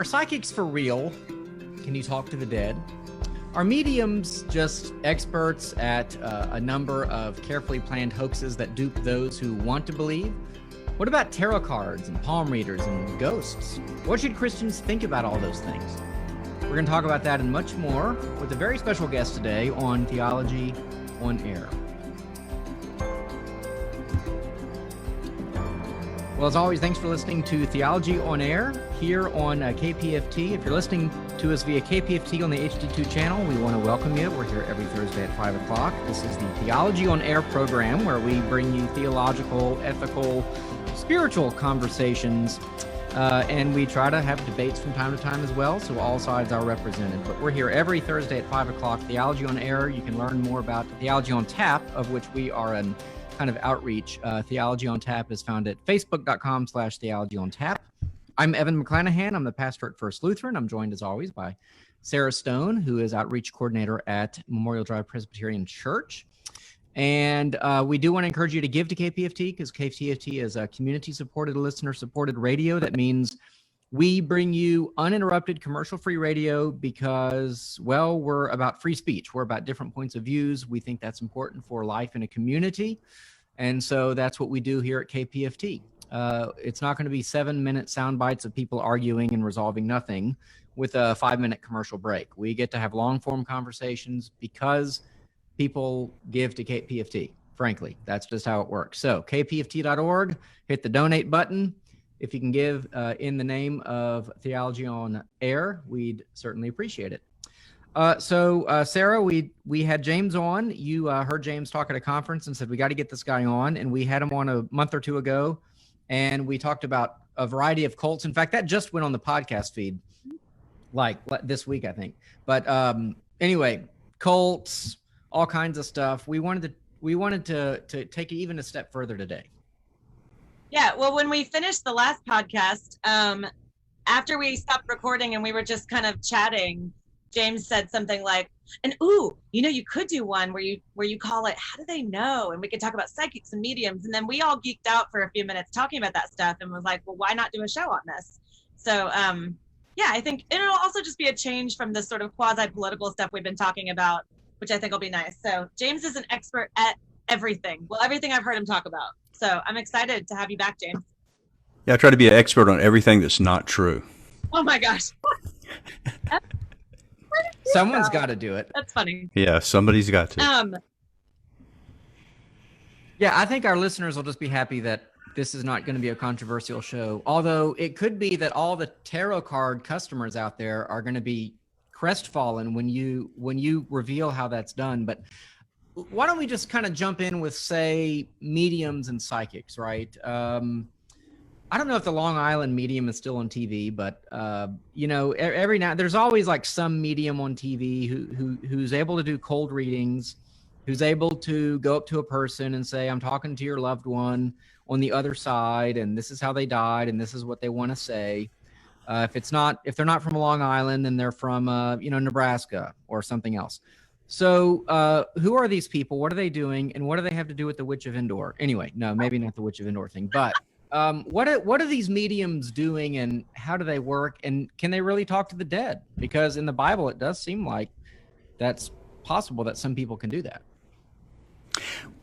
Are psychics for real? Can you talk to the dead? Are mediums just experts at a number of carefully planned hoaxes that dupe those who want to believe? What about tarot cards and palm readers and ghosts? What should Christians think about all those things? We're going to talk about that and much more with a very special guest today on Theology on Air. Well, as always, thanks for listening to Theology on Air here on KPFT. If you're listening to us via KPFT on the HD2 channel, we want to welcome you. We're here every Thursday at 5 o'clock. This is the Theology on Air program where we bring you theological, ethical, spiritual conversations, and we try to have debates from time to time as well, so all sides are represented. But we're here every Thursday at 5 o'clock. Theology on Air, you can learn more about Theology on Tap, of which we are an kind of outreach. Theology on Tap is found at facebook.com/Theology on Tap. I'm Evan McClanahan. I'm the pastor at First Lutheran. I'm joined as always by Sarah Stone, who is outreach coordinator at Memorial Drive Presbyterian Church. And we do want to encourage you to give to KPFT because KPFT is a community-supported, listener-supported radio. That means we bring you uninterrupted, commercial-free radio because, well, we're about free speech. We're about different points of views. We think that's important for life in a community. And so that's what we do here at KPFT. It's not going to be 7-minute sound bites of people arguing and resolving nothing with a 5-minute commercial break. We get to have long-form conversations because people give to KPFT. Frankly, that's just how it works. So kpft.org, hit the donate button. If you can give in the name of Theology on Air, we'd certainly appreciate it. So Sarah, we had James on. You heard James talk at a conference and said, we got to get this guy on. And we had him on a month or two ago. And we talked about a variety of cults. In fact, that just went on the podcast feed like this week, I think. But anyway, cults, all kinds of stuff. We wanted to take it even a step further today. Yeah, well, when we finished the last podcast, after we stopped recording and we were just kind of chatting, James said something like, and you could do one where you call it, how do they know? And we could talk about psychics and mediums. And then we all geeked out for a few minutes talking about that stuff and was like, well, why not do a show on this? So, yeah, I think it'll also just be a change from this sort of quasi-political stuff we've been talking about, which I think will be nice. So James is an expert at everything. Well, everything I've heard him talk about. So I'm excited to have you back, James. Yeah, I try to be an expert on everything that's not true. Oh my gosh. Someone's got to do it. That's funny. Yeah, somebody's got to. Yeah, I think our listeners will just be happy that this is not going to be a controversial show. Although it could be that all the tarot card customers out there are going to be crestfallen when you reveal how that's done. But why don't we just kind of jump in with, say, mediums and psychics, right? I don't know if the Long Island medium is still on TV, but every now there's always like some medium on TV who's able to do cold readings, who's able to go up to a person and say, I'm talking to your loved one on the other side, and this is how they died, and this is what they want to say. If they're not from Long Island, then they're from Nebraska or something else. So who are these people? What are they doing? And what do they have to do with the Witch of Endor? Anyway, no, maybe not the Witch of Endor thing, but what are these mediums doing and how do they work? And can they really talk to the dead? Because in the Bible, it does seem like that's possible that some people can do that.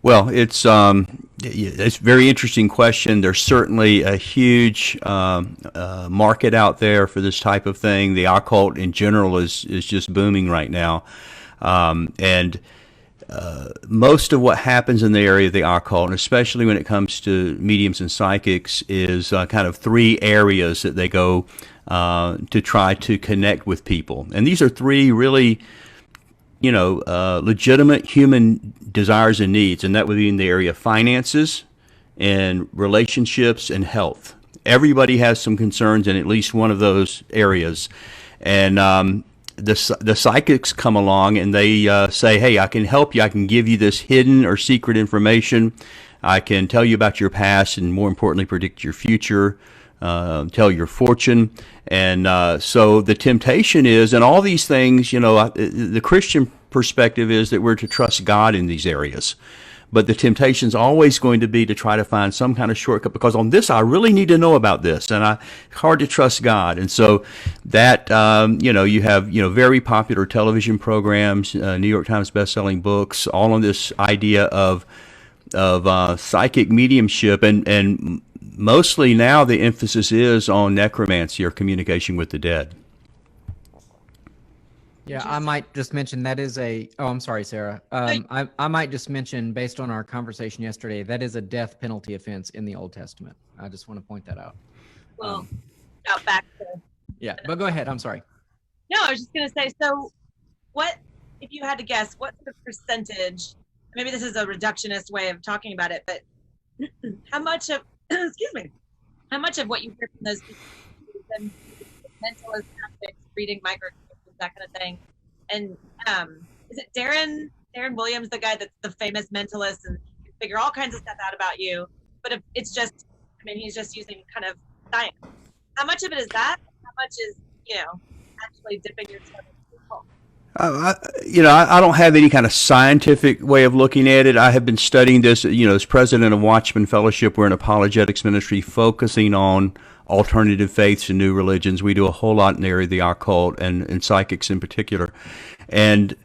Well, it's a very interesting question. There's certainly a huge market out there for this type of thing. The occult in general is just booming right now. And most of what happens in the area of the occult, and especially when it comes to mediums and psychics, is kind of three areas that they go to try to connect with people. And these are three really, legitimate human desires and needs, and that would be in the area of finances and relationships and health. Everybody has some concerns in at least one of those areas. And the psychics come along and they say, hey, I can help you. I can give you this hidden or secret information. I can tell you about your past and, more importantly, predict your future, tell your fortune. And so the temptation is, and all these things, the Christian perspective is that we're to trust God in these areas. but the temptation's always going to be to try to find some kind of shortcut, because on this I really need to know about this, and it's hard to trust God. And so that you have very popular television programs, New York Times best-selling books, all on this idea of psychic mediumship, and mostly now the emphasis is on necromancy, or communication with the dead. Yeah, I might just mention that is a. Oh, I'm sorry, Sarah. I might just mention, based on our conversation yesterday, that is a death penalty offense in the Old Testament. I just want to point that out. Well, back to. Yeah, but go ahead. I'm sorry. No, I was just gonna say. So, what if you had to guess? What sort of percentage? Maybe this is a reductionist way of talking about it, but how much of excuse me, how much of what you hear from those people is them mentalist tactics, reading micro, that kind of thing? And is it Darren Williams, the guy that's the famous mentalist and can figure all kinds of stuff out about you? But if it's just, he's just using kind of science. How much of it is that? How much is actually dipping your toe in the hole? I don't have any kind of scientific way of looking at it. I have been studying this, as president of Watchman Fellowship. We're an apologetics ministry focusing on alternative faiths and new religions. We do a whole lot in the area of the occult and psychics in particular. And,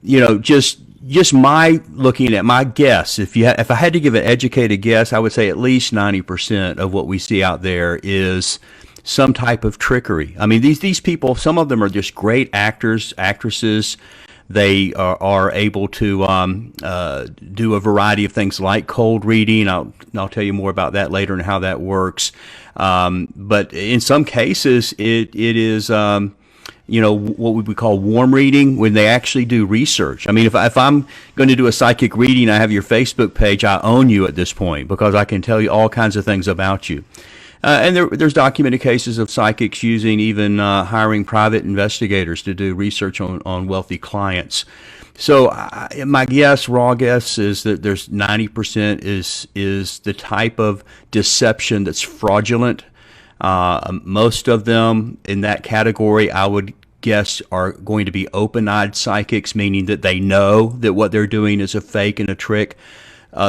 just my looking at my guess, if I had to give an educated guess, I would say at least 90% of what we see out there is some type of trickery. These people, some of them are just great actors, actresses. They are able to do a variety of things like cold reading. I'll tell you more about that later and how that works. But in some cases, it is what we would call warm reading, when they actually do research. If I'm going to do a psychic reading, I have your Facebook page, I own you at this point, because I can tell you all kinds of things about you. And there's documented cases of psychics using even hiring private investigators to do research on wealthy clients. So my raw guess is that there's 90% is the type of deception that's fraudulent. Most of them in that category, I would guess, are going to be open-eyed psychics, meaning that they know that what they're doing is a fake and a trick.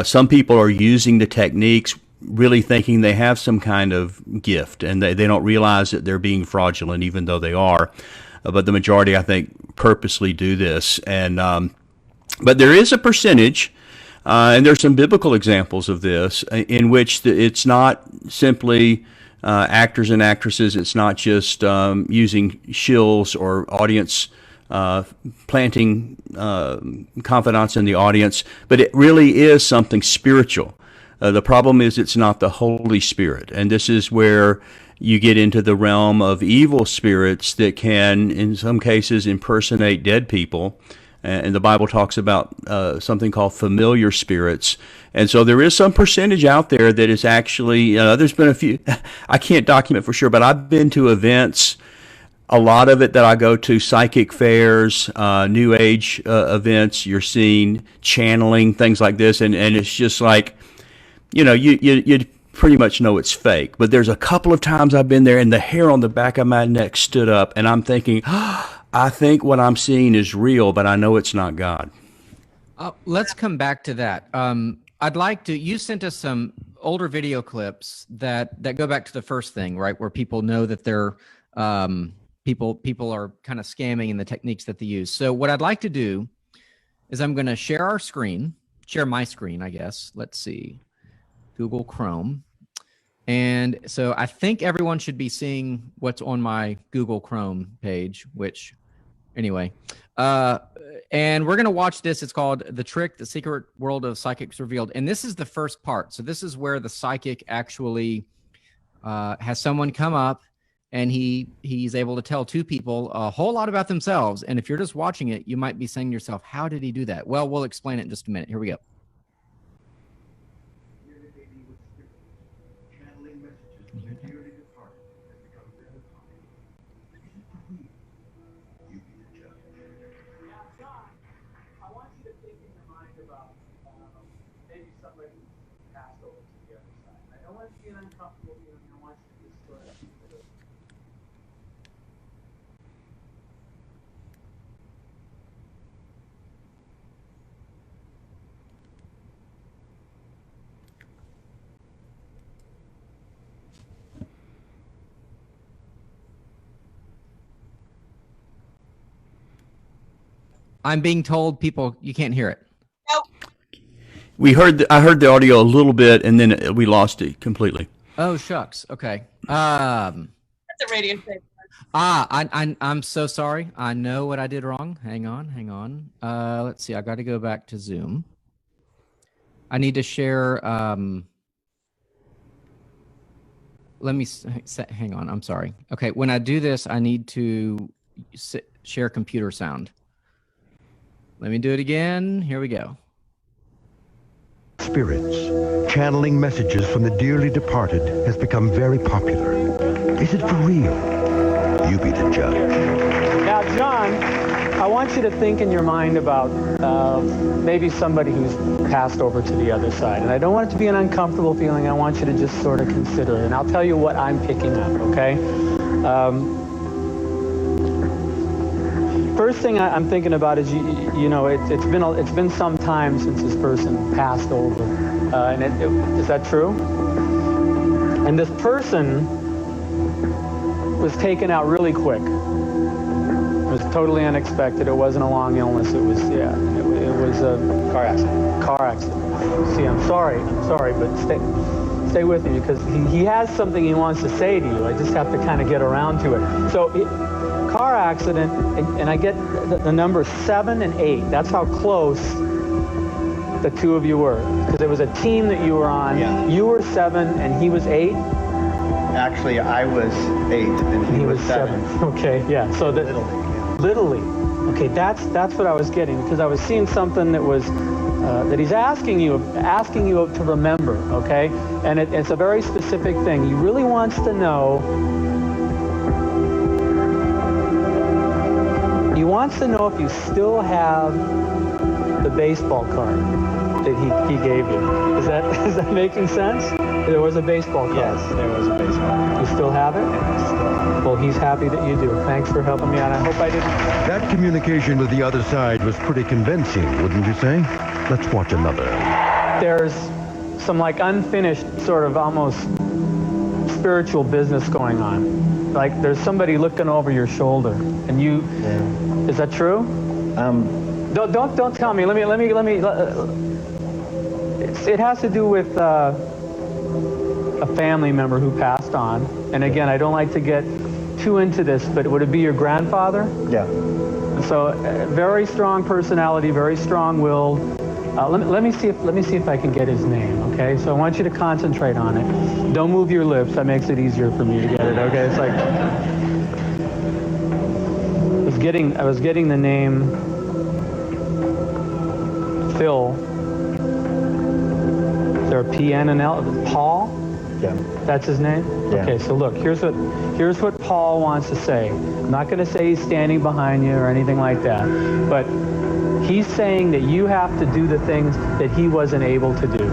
Some people are using the techniques really thinking they have some kind of gift, and they don't realize that they're being fraudulent, even though they are. But the majority, I think, purposely do this. And but there is a percentage, and there's some biblical examples of this, in which it's not simply actors and actresses. It's not just using shills or audience planting confidence in the audience, but it really is something spiritual. The problem is it's not the Holy Spirit, and this is where you get into the realm of evil spirits that can, in some cases, impersonate dead people. And the Bible talks about something called familiar spirits. And so there is some percentage out there that is actually, there's been a few, I can't document for sure, but I've been to events, a lot of it that I go to, psychic fairs, New Age events. You're seeing channeling, things like this, and it's just like, you pretty much know it's fake. But there's a couple of times I've been there and the hair on the back of my neck stood up, and I'm thinking, I think what I'm seeing is real, but I know it's not God. Let's come back to that. I'd like to, you sent us some older video clips that go back to the first thing, right? Where people know that they're, people are kind of scamming in the techniques that they use. So what I'd like to do is I'm going to share my screen, I guess. Let's see. Google Chrome. And so I think everyone should be seeing what's on my Google Chrome page, which anyway, and we're going to watch this. It's called The Trick, The Secret World of Psychics Revealed. And this is the first part. So this is where the psychic actually has someone come up, and he's able to tell two people a whole lot about themselves. And if you're just watching it, you might be saying to yourself, how did he do that? Well, we'll explain it in just a minute. Here we go. I'm being told people you can't hear it. Nope. I heard the audio a little bit, and then we lost it completely. Oh shucks. Okay. That's a radio station. I'm so sorry. I know what I did wrong. Hang on. Let's see. I got to go back to Zoom. I need to share. Let me hang on. I'm sorry. Okay. When I do this, I need to share computer sound. Let me do it again. Here we go. Spirits, channeling messages from the dearly departed has become very popular. Is it for real? You be the judge. Now, John, I want you to think in your mind about maybe somebody who's passed over to the other side. And I don't want it to be an uncomfortable feeling. I want you to just sort of consider it. And I'll tell you what I'm picking up, okay? First thing I'm thinking about is, you know, it's been some time since this person passed over. Is that true? And this person was taken out really quick. It was totally unexpected. It wasn't a long illness. It was, yeah, it was a car accident. Car accident. See, I'm sorry, but stay with me, because he has something he wants to say to you. I just have to kind of get around to it. So, car accident, and I get the number 7 and 8. That's how close the two of you were, because it was a team that you were on. Yeah. You were 7 and he was 8. Actually, I was 8 and he was 7. Okay, yeah. So that Little League. Okay, that's what I was getting, because I was seeing something that was that he's asking you to remember. Okay, and it's a very specific thing. He really wants to know. He wants to know if you still have the baseball card that he gave you. Is that making sense? There was a baseball card. Yes, there was a baseball card. You still have it? Well, he's happy that you do. Thanks for helping me out. I hope I didn't... That communication with the other side was pretty convincing, wouldn't you say? Let's watch another. There's some like unfinished sort of almost spiritual business going on. Like there's somebody looking over your shoulder, and you... Yeah. Is that true? Don't tell me. Let me. It has to do with a family member who passed on. And again, I don't like to get too into this, but would it be your grandfather? Yeah. So very strong personality, very strong-willed. Let me see if I can get his name. Okay. So I want you to concentrate on it. Don't move your lips. That makes it easier for me to get it. Okay. It's like I was getting the name Phil. Is there a P, N, and L? Paul? Yeah. That's his name? Yeah. Okay, so look, here's what Paul wants to say. I'm not going to say he's standing behind you or anything like that, but he's saying that you have to do the things that he wasn't able to do.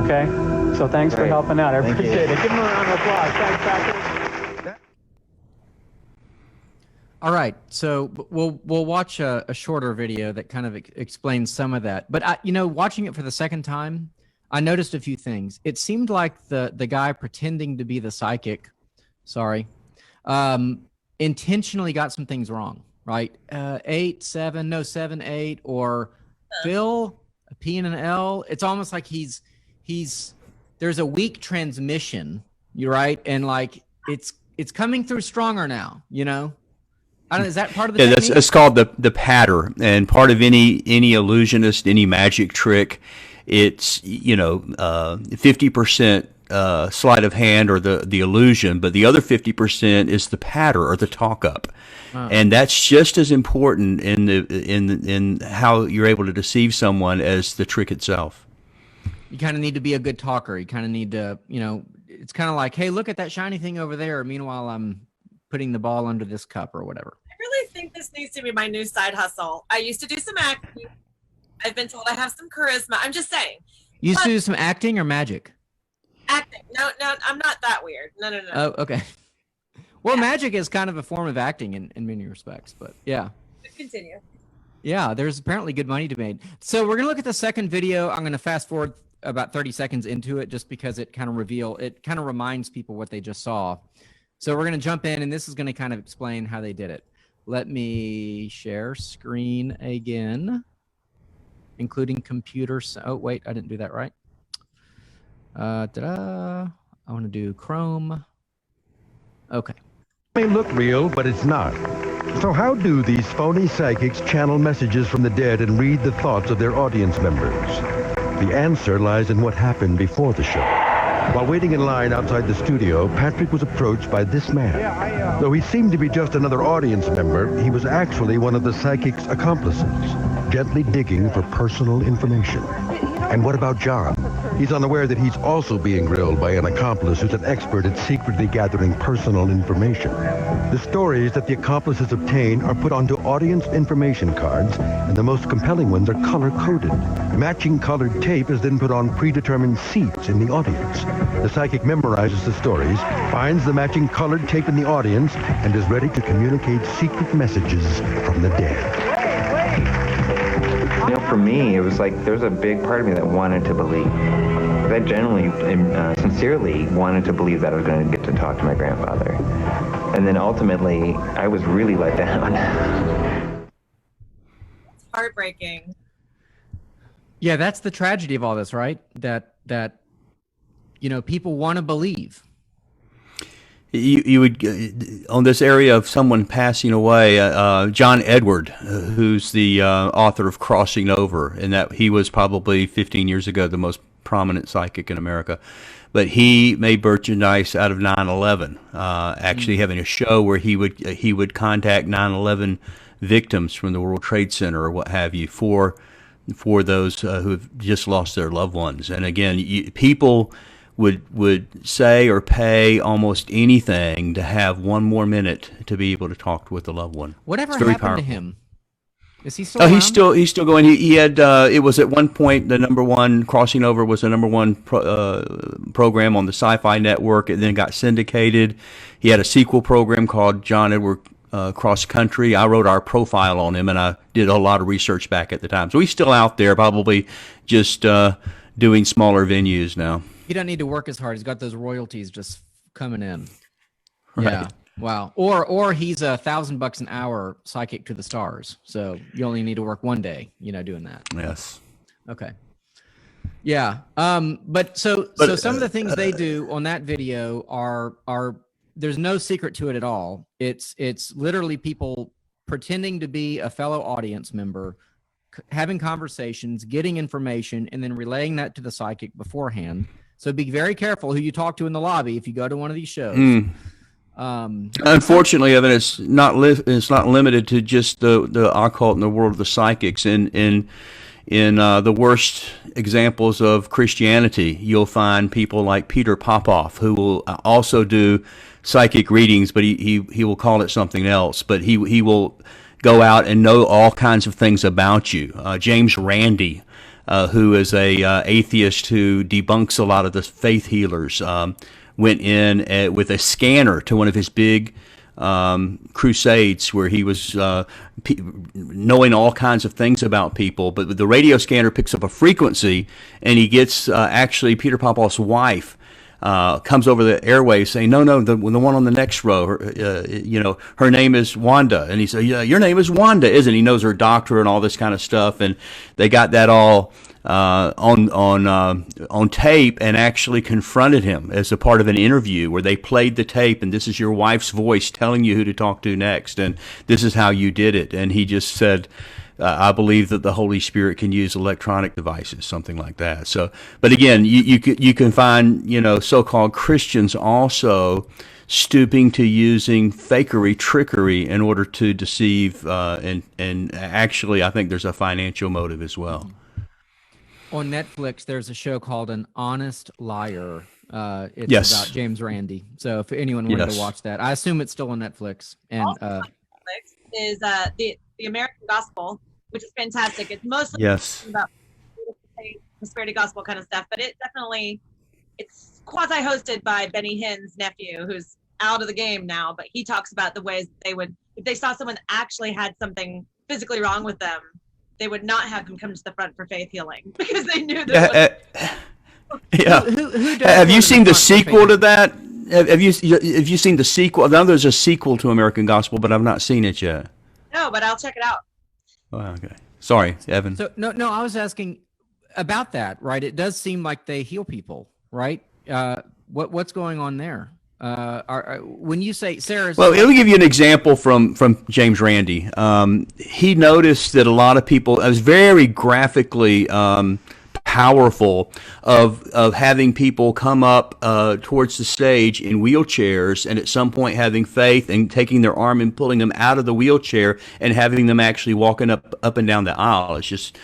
Okay? So thanks for helping out. I appreciate it. Give him a round of applause. Thanks, Patrick. All right, so we'll watch a shorter video that kind of explains some of that. But watching it for the second time, I noticed a few things. It seemed like the guy pretending to be the psychic, intentionally got some things wrong, right? 8, 7, no 7, 8, or Phil, a P and an L. It's almost like he's there's a weak transmission, you're right, and like it's coming through stronger now, I don't know, is that part of the technique? It's called the patter, and part of any illusionist, any magic trick, it's 50% sleight of hand or the illusion, but the other 50% is the patter or the talk up, and that's just as important in how you're able to deceive someone as the trick itself. You kind of need to be a good talker. You kind of need to, it's kind of like, hey, look at that shiny thing over there. Meanwhile, I'm putting the ball under this cup or whatever. I really think this needs to be my new side hustle. I used to do some acting. I've been told I have some charisma. I'm just saying. You used to do some acting or magic? Acting. No, I'm not that weird. No. Oh, okay. Well, yeah. Magic is kind of a form of acting in many respects, but yeah. Continue. Yeah, there's apparently good money to be made. So we're going to look at the second video. I'm going to fast forward about 30 seconds into it just because it kind of reminds people what they just saw. So we're going to jump in, and this is going to kind of explain how they did it. let me share screen again, including computer. Oh, wait, I didn't do that right. I want to do Chrome. Okay. It may look real, but it's not. So how do these phony psychics channel messages from the dead and read the thoughts of their audience members? The answer lies in what happened before the show. While waiting in line outside the studio, Patrick was approached by this man. Though he seemed to be just another audience member, he was actually one of the psychic's accomplices, gently digging for personal information. And what about John? He's unaware that he's also being grilled by an accomplice who's an expert at secretly gathering personal information. The stories that the accomplices obtain are put onto audience information cards, and the most compelling ones are color-coded. Matching colored tape is then put on predetermined seats in the audience. The psychic memorizes the stories, finds the matching colored tape in the audience, and is ready to communicate secret messages from the dead. You know, for me, it was like there's a big part of me that wanted to believe. I genuinely and sincerely wanted to believe that I was going to get to talk to my grandfather. And then ultimately, I was really let down. It's heartbreaking. Yeah, that's the tragedy of all this, right? That people want to believe. You would, on this area of someone passing away, John Edward, who's the author of Crossing Over, and that he was probably 15 years ago the most prominent psychic in America. But he made merchandise out of 9/11, actually having a show where he would contact 9/11 victims from the World Trade Center or what have you for those who have just lost their loved ones. And again, people would say or pay almost anything to have one more minute to be able to talk with a loved one. Whatever It's very happened to powerful. him? Is he still Oh, around? he's still going. He had it was at one point the #1 Crossing Over was the #1 program on the Sci-Fi Network. It then got syndicated. He had a sequel program called John Edward Cross Country. I wrote our profile on him, and I did a lot of research back at the time. So he's still out there, probably just doing smaller venues now. He doesn't need to work as hard. He's got those royalties just coming in. Right. Yeah. Wow. Or he's $1,000 an hour psychic to the stars. So you only need to work one day, doing that. Yes. Okay. Yeah. But some of the things they do on that video are there's no secret to it at all. It's literally people pretending to be a fellow audience member, having conversations, getting information, and then relaying that to the psychic beforehand. So be very careful who you talk to in the lobby if you go to one of these shows. Unfortunately, Evan, it's not limited to just the occult and the world of the psychics. In the worst examples of Christianity, you'll find people like Peter Popoff, who will also do psychic readings, but he will call it something else. But he will go out and know all kinds of things about you. James Randi, who is a atheist who debunks a lot of the faith healers, went in with a scanner to one of his big crusades where he was knowing all kinds of things about people. But the radio scanner picks up a frequency, and he gets actually Peter Popoff's wife comes over the airwaves saying, no, the one on the next row, her name is Wanda. And he said, yeah, your name is Wanda, isn't it? He knows her doctor and all this kind of stuff. And they got that all on tape and actually confronted him as a part of an interview where they played the tape, and this is your wife's voice telling you who to talk to next, and this is how you did it. And he just said, I believe that the Holy Spirit can use electronic devices, something like that. So, but again, you can find, so-called Christians also stooping to using fakery, trickery in order to deceive, and actually, I think there's a financial motive as well. On Netflix, there's a show called An Honest Liar. It's Yes. about James Randi. So if anyone wanted Yes. to watch that, I assume it's still on Netflix. And Also on Netflix is the American Gospel, which is fantastic. It's mostly Yes. about prosperity gospel kind of stuff, but it's quasi-hosted by Benny Hinn's nephew, who's out of the game now, but he talks about the ways they would, if they saw someone actually had something physically wrong with them, they would not have them come to the front for faith healing because they knew that. Yeah. who does Have go you to seen the front for sequel faith? to that? Have you seen the sequel? I know there's a sequel to American Gospel, but I've not seen it yet. No, but I'll check it out. Oh, okay. Sorry, Evan. So no, I was asking about that, right? It does seem like they heal people, right? What's going on there? When you say Sarah, Well, let me give you an example from James Randi. He noticed that a lot of people, it was very graphically powerful of having people come up towards the stage in wheelchairs, and at some point having faith and taking their arm and pulling them out of the wheelchair and having them actually walking up and down the aisle. It's just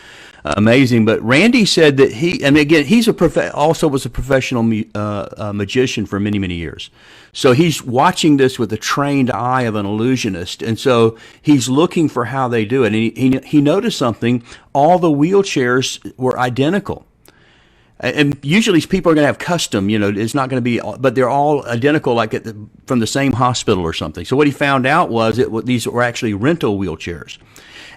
amazing. But Randy said that and again, he's also was a professional magician for many, many years. So he's watching this with the trained eye of an illusionist. And so he's looking for how they do it. And he noticed something. All the wheelchairs were identical. And usually people are going to have custom, it's not going to be, but they're all identical, like from the same hospital or something. So what he found out was these were actually rental wheelchairs.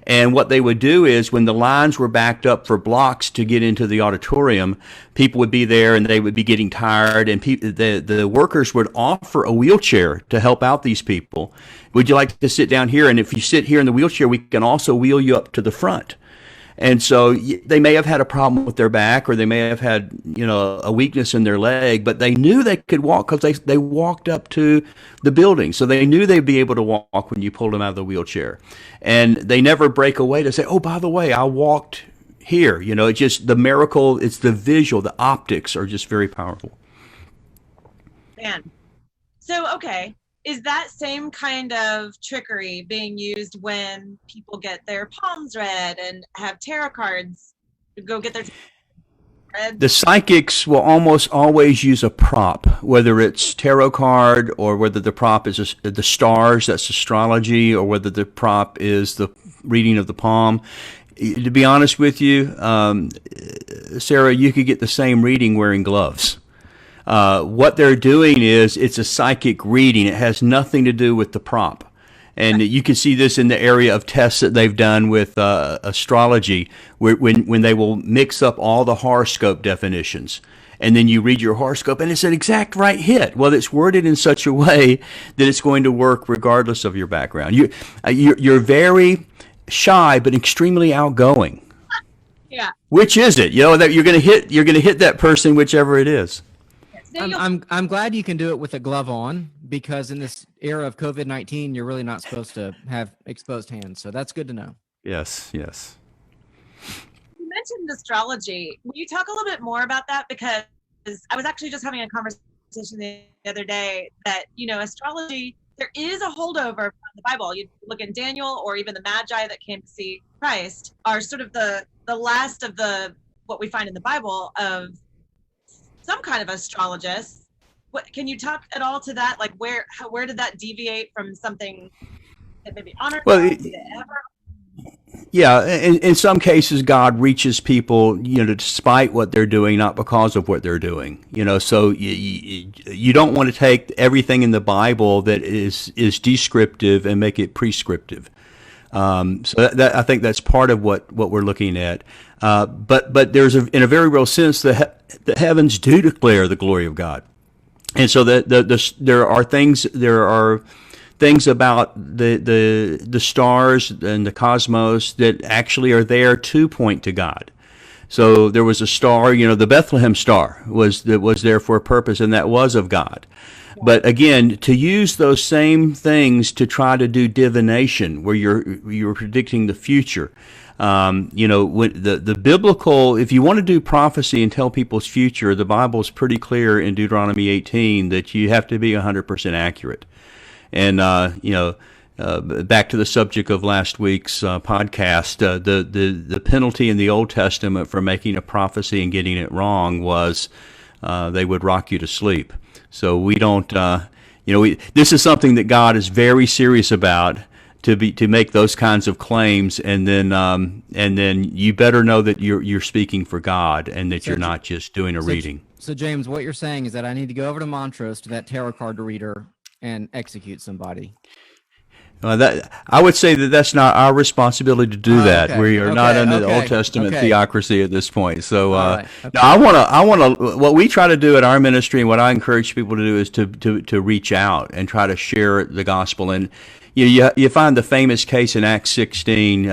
And what they would do is when the lines were backed up for blocks to get into the auditorium, people would be there and they would be getting tired, and the workers would offer a wheelchair to help out these people. Would you like to sit down here? And if you sit here in the wheelchair, we can also wheel you up to the front. And so they may have had a problem with their back, or they may have had, a weakness in their leg, but they knew they could walk because they walked up to the building. So they knew they'd be able to walk when you pulled them out of the wheelchair. And they never break away to say, oh, by the way, I walked here. It's just the miracle. It's the visual, the optics are just very powerful. Man. So, okay. Is that same kind of trickery being used when people get their palms read and have tarot cards go get their read? The psychics will almost always use a prop, whether it's tarot card or whether the prop is the stars, that's astrology, or whether the prop is the reading of the palm. To be honest with you, Sarah, you could get the same reading wearing gloves. What they're doing is it's a psychic reading. It has nothing to do with the prop. And you can see this in the area of tests that they've done with astrology, when they will mix up all the horoscope definitions. And then you read your horoscope and it's an exact right hit. Well, it's worded in such a way that it's going to work regardless of your background. You're very shy but extremely outgoing. Yeah. Which is it? That you're going to hit that person, whichever it is. I'm glad you can do it with a glove on, because in this era of COVID-19, you're really not supposed to have exposed hands. So that's good to know. Yes. You mentioned astrology. Will you talk a little bit more about that? Because I was actually just having a conversation the other day that, astrology, there is a holdover from the Bible. You look in Daniel, or even the Magi that came to see Christ are sort of the last of what we find in the Bible of some kind of astrologist. Can you talk at all to that? Like where did that deviate from something that maybe honored? Well, yeah, in some cases, God reaches people, despite what they're doing, not because of what they're doing. So you don't want to take everything in the Bible that is descriptive and make it prescriptive. So that I think that's part of what we're looking at. But there's in a very real sense, the heavens do declare the glory of God, and so there are things about the stars and the cosmos that actually are there to point to God. So there was a star, the Bethlehem star was there for a purpose, and that was of God. But again, to use those same things to try to do divination, where you're predicting the future, when the biblical, if you want to do prophecy and tell people's future, the Bible is pretty clear in Deuteronomy 18 that you have to be 100% accurate. And back to the subject of last week's podcast, the penalty in the Old Testament for making a prophecy and getting it wrong was they would rock you to sleep. So we don't, this is something that God is very serious about, to make those kinds of claims, and then you better know that you're speaking for God and that you're not just doing a reading. So James, what you're saying is that I need to go over to Montrose to that tarot card reader and execute somebody. That I would say that that's not our responsibility to do that. Okay. We are not Okay. under the Old Okay. Testament Okay. theocracy at this point. So, All right. Okay. no, I want to. What we try to do at our ministry, and what I encourage people to do, is to reach out and try to share the gospel. And you find the famous case in Acts 16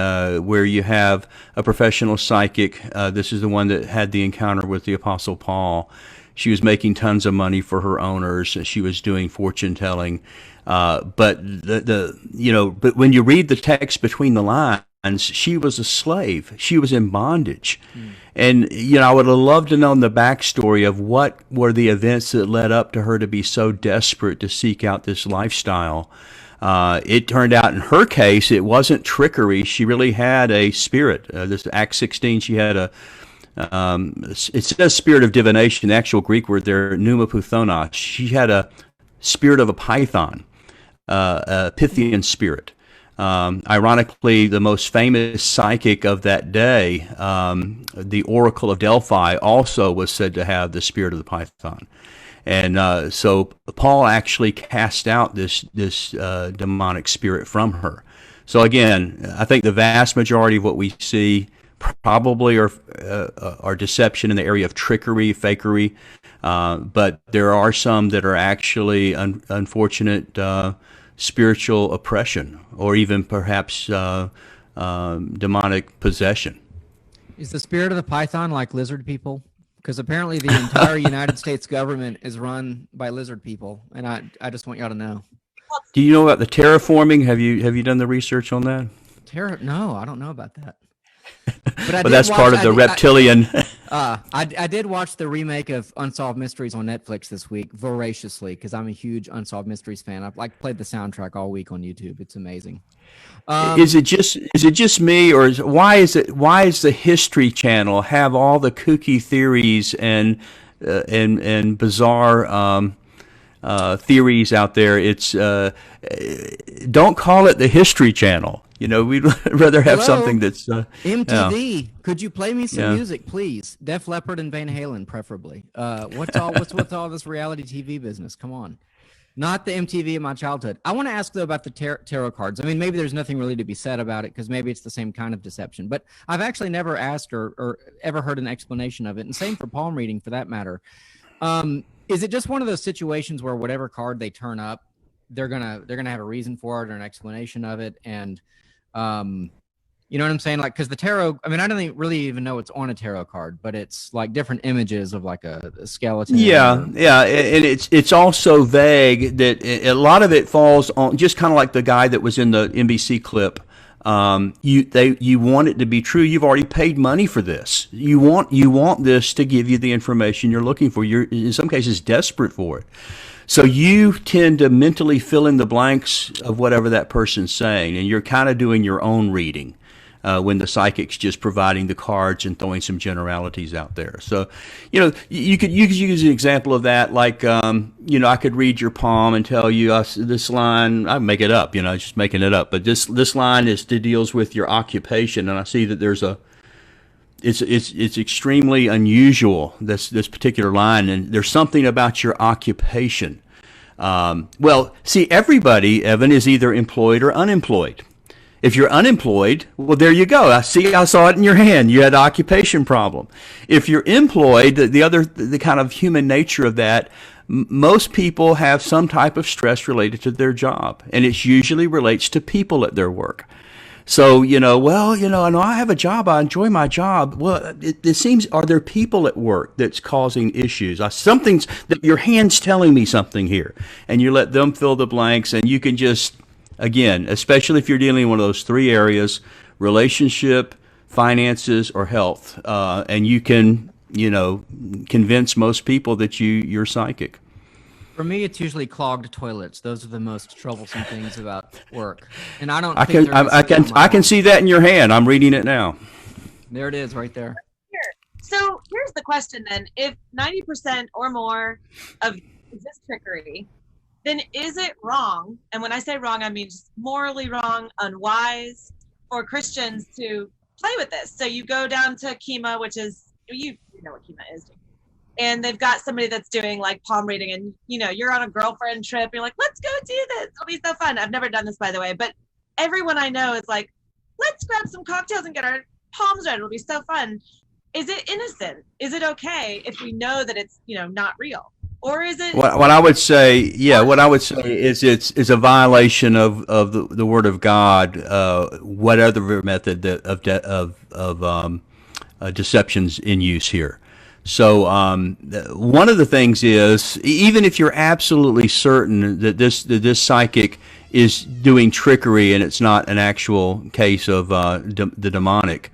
where you have a professional psychic. This is the one that had the encounter with the Apostle Paul. She was making tons of money for her owners. She was doing fortune telling. But but when you read the text between the lines, she was a slave. She was in bondage. And, I would have loved to know the backstory of what were the events that led up to her to be so desperate to seek out this lifestyle. It turned out in her case, it wasn't trickery. She really had a spirit. This Acts 16, she had it says spirit of divination, the actual Greek word there, pneumoputhonos. She had a spirit of a python. A Pythian spirit. Ironically, the most famous psychic of that day, the Oracle of Delphi, also was said to have the spirit of the python. And so Paul actually cast out this demonic spirit from her. So again, I think the vast majority of what we see probably are deception in the area of trickery, fakery. But there are some that are actually unfortunate spiritual oppression, or even perhaps demonic possession. Is the spirit of the python like lizard people? Because apparently the entire United States government is run by lizard people, and I just want y'all to know. Do you know about the terraforming? Have you done the research on that? No, I don't know about that. But that's part of the reptilian. I did watch the remake of Unsolved Mysteries on Netflix this week voraciously because I'm a huge Unsolved Mysteries fan. I've played the soundtrack all week on YouTube. It's amazing. Is it just me, or why is the History Channel have all the kooky theories and bizarre theories out there? It's don't call it the History Channel. We'd rather have something that's MTV. Could you play me some music, please? Def Leppard and Van Halen, preferably. What's all this reality TV business? Come on, not the MTV of my childhood. I want to ask though about the tarot cards. I mean, maybe there's nothing really to be said about it because maybe it's the same kind of deception. But I've actually never asked or ever heard an explanation of it, and same for palm reading for that matter. Is it just one of those situations where whatever card they turn up, they're gonna have a reason for it or an explanation of it, and you know what I'm saying? Like, because the tarot, I mean, I don't really even know what's on a tarot card, but it's like different images of like a skeleton. Yeah, and it's also vague that a lot of it falls on just kind of like the guy that was in the NBC clip. You want it to be true. You've already paid money for this. You want this to give you the information you're looking for. You're in some cases desperate for it. So you tend to mentally fill in the blanks of whatever that person's saying, and you're kind of doing your own reading when the psychic's just providing the cards and throwing some generalities out there. So, you could use an example of that, like, I could read your palm and tell you this line. I make it up, just making it up, but this line deals with your occupation, and I see that there's it's extremely unusual, this particular line, and there's something about your occupation. Well, see, everybody, Evan, is either employed or unemployed. If you're unemployed, well, there you go. I saw it in your hand. You had an occupation problem. If you're employed, the kind of human nature of that, most people have some type of stress related to their job, and it usually relates to people at their work. So, I know I have a job. I enjoy my job. Well, it seems, are there people at work that's causing issues? Something's that your hand's telling me something here, and you let them fill the blanks, and you can just, again, especially if you're dealing in one of those three areas, relationship, finances, or health, and you can, convince most people that you're psychic. For me, it's usually clogged toilets. Those are the most troublesome things about work. And I don't. I can see that in your hand. I'm reading it now. There it is, right there. So here's the question then: if 90% or more of this trickery, then is it wrong? And when I say wrong, I mean just morally wrong, unwise for Christians to play with this. So you go down to Kima, which is you know what Kima is. and they've got somebody that's doing like palm reading, and you're on a girlfriend trip, you're like, let's go do this, it'll be so fun. I've never done this, by the way, but everyone I know is like, let's grab some cocktails and get our palms read, it'll be so fun. Is it innocent? Is it okay if we know that it's not real? Or is it what I would say? Yeah, what I would say is it's a violation of the Word of God. Whatever method of deception's in use here. So one of the things is, even if you're absolutely certain that this psychic is doing trickery and it's not an actual case of the demonic,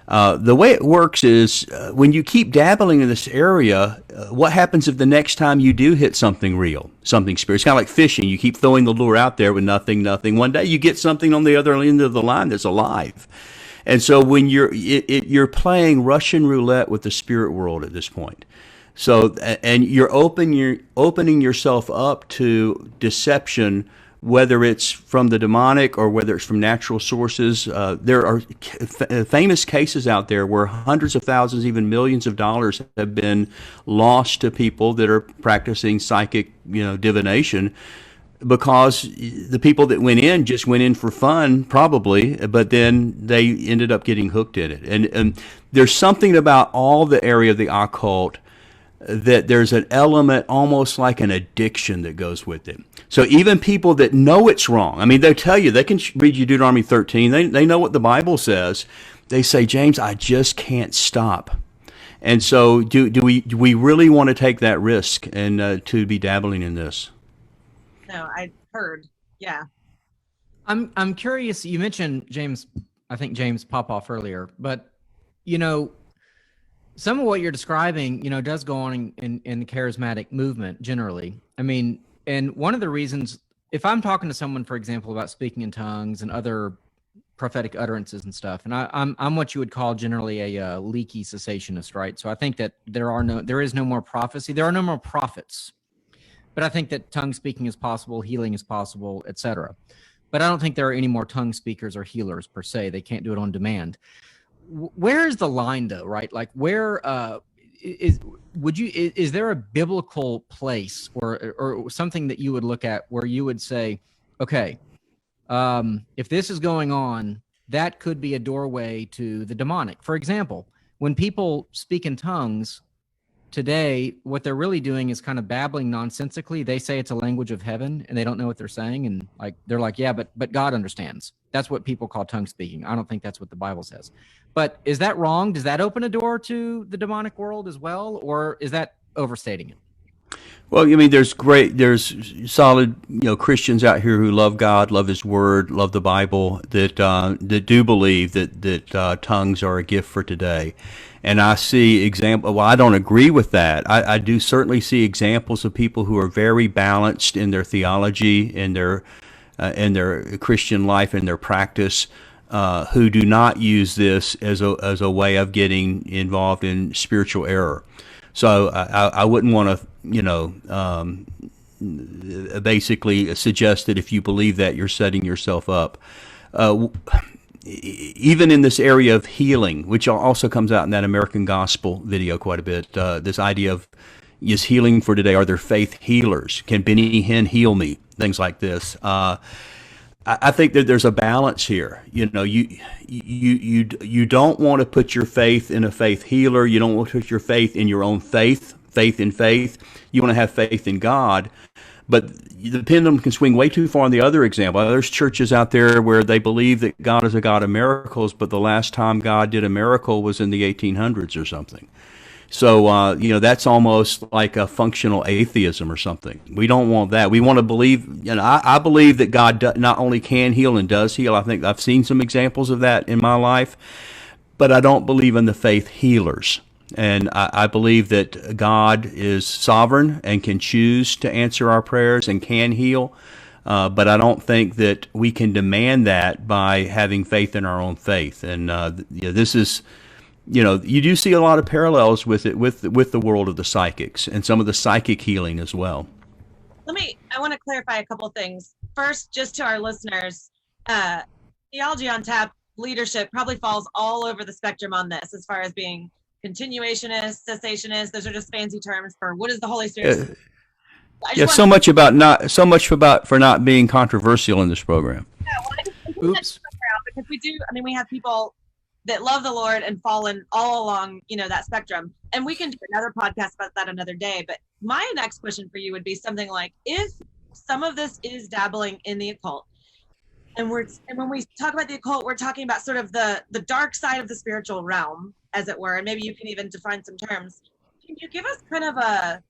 the way it works is when you keep dabbling in this area, what happens if the next time you do hit something real, something spiritual? It's kind of like fishing. You keep throwing the lure out there with nothing. One day you get something on the other end of the line that's alive. And so when you're playing Russian roulette with the spirit world at this point. So, and you're opening yourself up to deception, whether it's from the demonic or whether it's from natural sources. There are famous cases out there where hundreds of thousands, even millions of dollars have been lost to people that are practicing psychic, divination, because the people that went in just went in for fun, probably, but then they ended up getting hooked in it. And there's something about all the area of the occult that there's an element almost like an addiction that goes with it. So even people that know it's wrong, I mean, they tell you, they can read you Deuteronomy 13, they know what the Bible says. They say, James, I just can't stop. And so do we really want to take that risk and to be dabbling in this? No, I heard. Yeah. I'm curious. You mentioned James, I think James Popoff earlier, but some of what you're describing, does go on in the charismatic movement generally. I mean, and one of the reasons, if I'm talking to someone, for example, about speaking in tongues and other prophetic utterances and stuff, and I'm what you would call generally a leaky cessationist, right? So I think that there is no more prophecy. There are no more prophets. But I think that tongue speaking is possible, healing is possible, etc. But I don't think there are any more tongue speakers or healers per se. They can't do it on demand. Where is the line, though? Right? Like, where is there a biblical place or something that you would look at where you would say, okay, if this is going on, that could be a doorway to the demonic? For example, when people speak in tongues today, what they're really doing is kind of babbling nonsensically. They say it's a language of heaven and they don't know what they're saying. And they're like, yeah, but God understands. That's what people call tongue speaking. I don't think that's what the Bible says. But is that wrong? Does that open a door to the demonic world as well? Or is that overstating it? Well, I mean, there's solid, Christians out here who love God, love His Word, love the Bible, that do believe that tongues are a gift for today. And I see well, I don't agree with that. I do certainly see examples of people who are very balanced in their theology, in their Christian life, in their practice, who do not use this as a way of getting involved in spiritual error. So I wouldn't want to, basically suggest that if you believe that, you're setting yourself up. Even in this area of healing, which also comes out in that American Gospel video quite a bit, this idea of, is healing for today? Are there faith healers? Can Benny Hinn heal me? Things like this. I think that there's a balance here. You don't want to put your faith in a faith healer. You don't want to put your faith in your own faith in faith. You want to have faith in God. But the pendulum can swing way too far on the other example. There's churches out there where they believe that God is a God of miracles, but the last time God did a miracle was in the 1800s or something. So, that's almost like a functional atheism or something. We don't want that. We want to believe, I believe that God not only can heal and does heal. I think I've seen some examples of that in my life, but I don't believe in the faith healers. And I believe that God is sovereign and can choose to answer our prayers and can heal. But I don't think that we can demand that by having faith in our own faith. And this is, you do see a lot of parallels with it, with the world of the psychics and some of the psychic healing as well. I want to clarify a couple things. First, just to our listeners, Theology on Tap leadership probably falls all over the spectrum on this, as far as being continuationist, cessationist. Those are just fancy terms for what is the Holy Spirit. Yeah, so much about for not being controversial in this program. Oops. Because we do, I mean, we have people that love the Lord and fallen all along, that spectrum. And we can do another podcast about that another day. But my next question for you would be something like, if some of this is dabbling in the occult, and when we talk about the occult, we're talking about sort of the dark side of the spiritual realm, as it were, and maybe you can even define some terms. Can you give us kind of a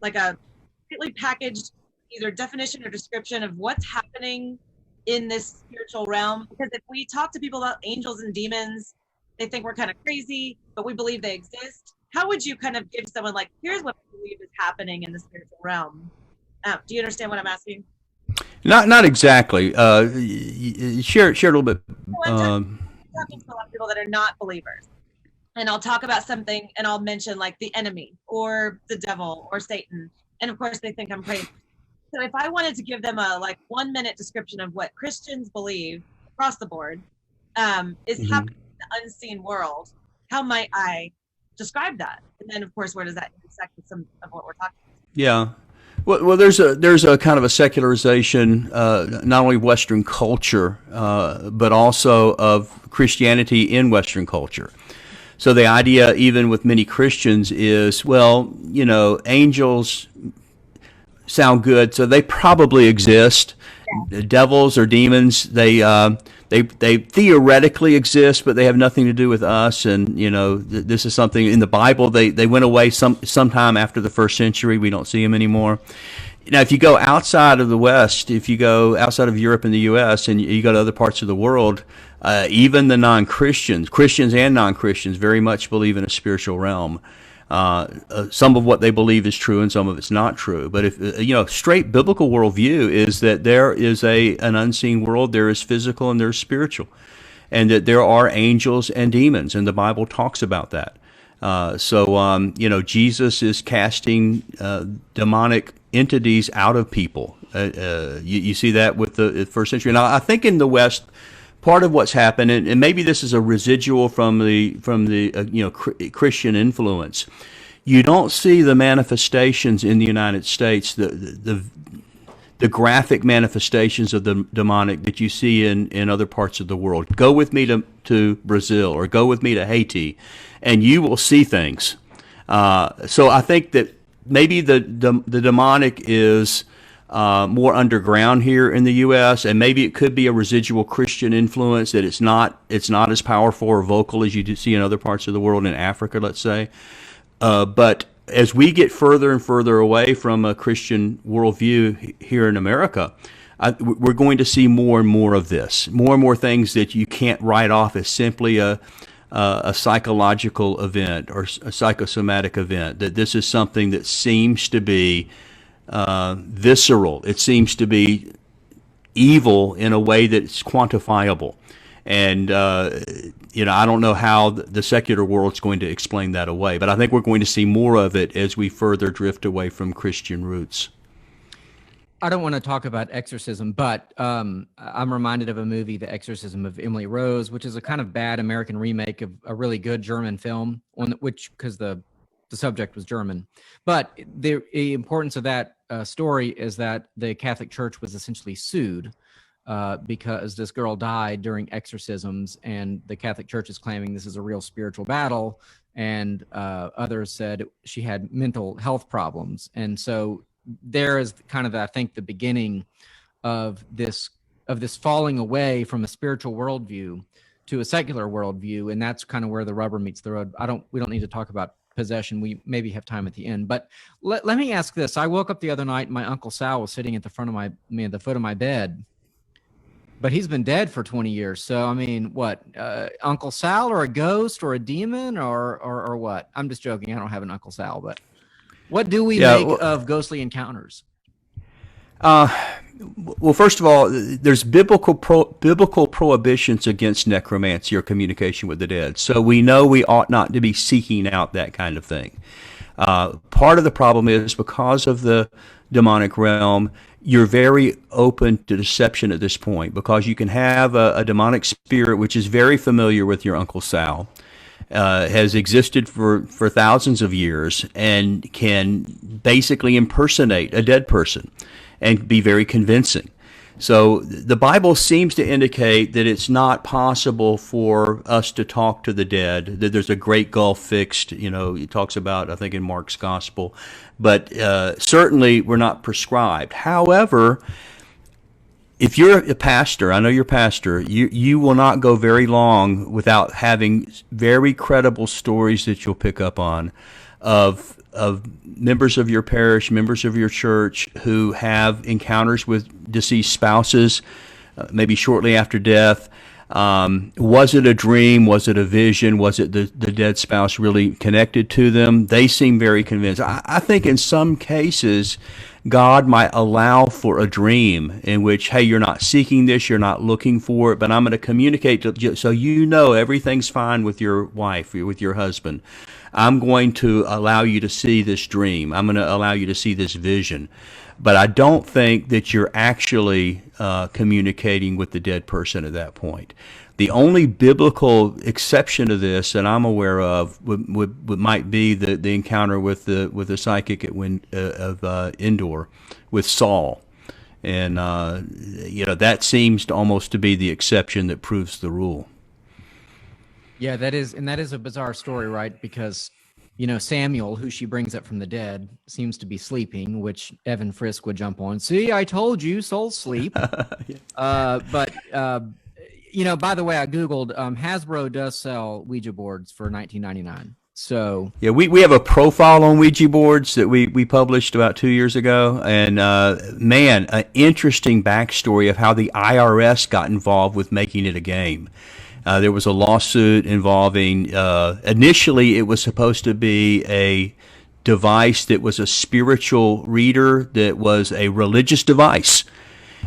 completely packaged either definition or description of what's happening in this spiritual realm? Because if we talk to people about angels and demons, they think we're kind of crazy, but we believe they exist. How would you kind of give someone like, here's what I believe is happening in the spiritual realm? Do you understand what I'm asking? Not exactly. Share a little bit. I'm talking to a lot of people that are not believers. And I'll talk about something and I'll mention like the enemy or the devil or Satan. And of course they think I'm crazy. So if I wanted to give them a 1 minute description of what Christians believe across the board is happening in the unseen world, how might I describe that? And then of course, where does that intersect with some of what we're talking about? Yeah. Well, there's a kind of a secularization, not only Western culture, but also of Christianity in Western culture. So the idea, even with many Christians, is, well, angels sound good, so they probably exist. Yeah. Devils or demons, they theoretically exist, but they have nothing to do with us. And this is something in the Bible. They went away sometime after the first century. We don't see them anymore. Now, if you go outside of the West, if you go outside of Europe and the U.S., and you go to other parts of the world, even the non-Christians, Christians and non-Christians, very much believe in a spiritual realm. Some of what they believe is true and some of it's not true. But if straight biblical worldview is that there is an unseen world, there is physical and there's spiritual, and that there are angels and demons, and the Bible talks about that. Jesus is casting demonic entities out of people. You see that with the first century. Now, I think in the West, part of what's happened, and maybe this is a residual from the Christian influence. You don't see the manifestations in the United States, the graphic manifestations of the demonic that you see in other parts of the world. Go with me to Brazil or go with me to Haiti, and you will see things. So I think that maybe the demonic is more underground here in the U.S., and maybe it could be a residual Christian influence, that it's not as powerful or vocal as you do see in other parts of the world, in Africa, let's say. But as we get further and further away from a Christian worldview here in America, we're going to see more and more of this, more and more things that you can't write off as simply a psychological event or a psychosomatic event, that this is something that seems to be visceral. It seems to be evil in a way that's quantifiable. And, I don't know how the secular world's going to explain that away, but I think we're going to see more of it as we further drift away from Christian roots. I don't want to talk about exorcism, but I'm reminded of a movie, The Exorcism of Emily Rose, which is a kind of bad American remake of a really good German film, because the subject was German. But the importance of that story is that the Catholic Church was essentially sued because this girl died during exorcisms, and the Catholic Church is claiming this is a real spiritual battle, and others said she had mental health problems. And so there is kind of, I think, the beginning of this falling away from a spiritual worldview to a secular worldview, and that's kind of where the rubber meets the road. We don't need to talk about possession. We maybe have time at the end, but let me ask this. I woke up the other night and my Uncle Sal was sitting at the foot of my bed, but he's been dead for 20 years. So, I mean, what, Uncle Sal or a ghost or a demon or what? I'm just joking. I don't have an Uncle Sal, but what do we make of ghostly encounters? Well, first of all, there's biblical prohibitions against necromancy or communication with the dead. So we know we ought not to be seeking out that kind of thing. Part of the problem is because of the demonic realm, you're very open to deception at this point, because you can have a demonic spirit which is very familiar with your Uncle Sal, has existed for thousands of years and can basically impersonate a dead person and be very convincing. So the Bible seems to indicate that it's not possible for us to talk to the dead, that there's a great gulf fixed, it talks about, I think, in Mark's gospel, but certainly we're not prescribed. However, if you're a pastor, I know you're a pastor, you will not go very long without having very credible stories that you'll pick up on of members of your parish, members of your church who have encounters with deceased spouses, maybe shortly after death. Was it a dream? Was it a vision? Was it the dead spouse really connected to them? They seem very convinced. I think in some cases, God might allow for a dream in which, hey, you're not seeking this, you're not looking for it, but I'm going to communicate so everything's fine with your wife, with your husband. I'm going to allow you to see this dream. I'm going to allow you to see this vision. But I don't think that you're actually communicating with the dead person at that point. The only biblical exception to this that I'm aware of might be the encounter with the psychic of Endor with Saul, and that seems to almost to be the exception that proves the rule. Yeah, that is a bizarre story, right? Because Samuel, who she brings up from the dead, seems to be sleeping, which Evan Frisk would jump on. See, I told you, souls sleep. Yeah. By the way, I Googled, Hasbro does sell Ouija boards for $19.99. So yeah, we have a profile on Ouija boards that we published about 2 years ago, and an interesting backstory of how the IRS got involved with making it a game. There was a lawsuit involving, initially it was supposed to be a device that was a spiritual reader that was a religious device.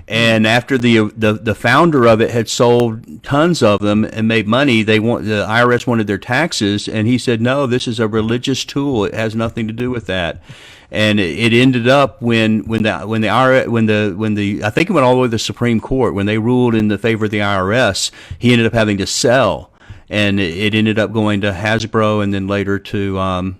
And after the founder of it had sold tons of them and made money, the IRS wanted their taxes, and he said, no, this is a religious tool. It has nothing to do with that. And it ended up when I think it went all the way to the Supreme Court, when they ruled in the favor of the IRS, he ended up having to sell, and it ended up going to Hasbro and then later to I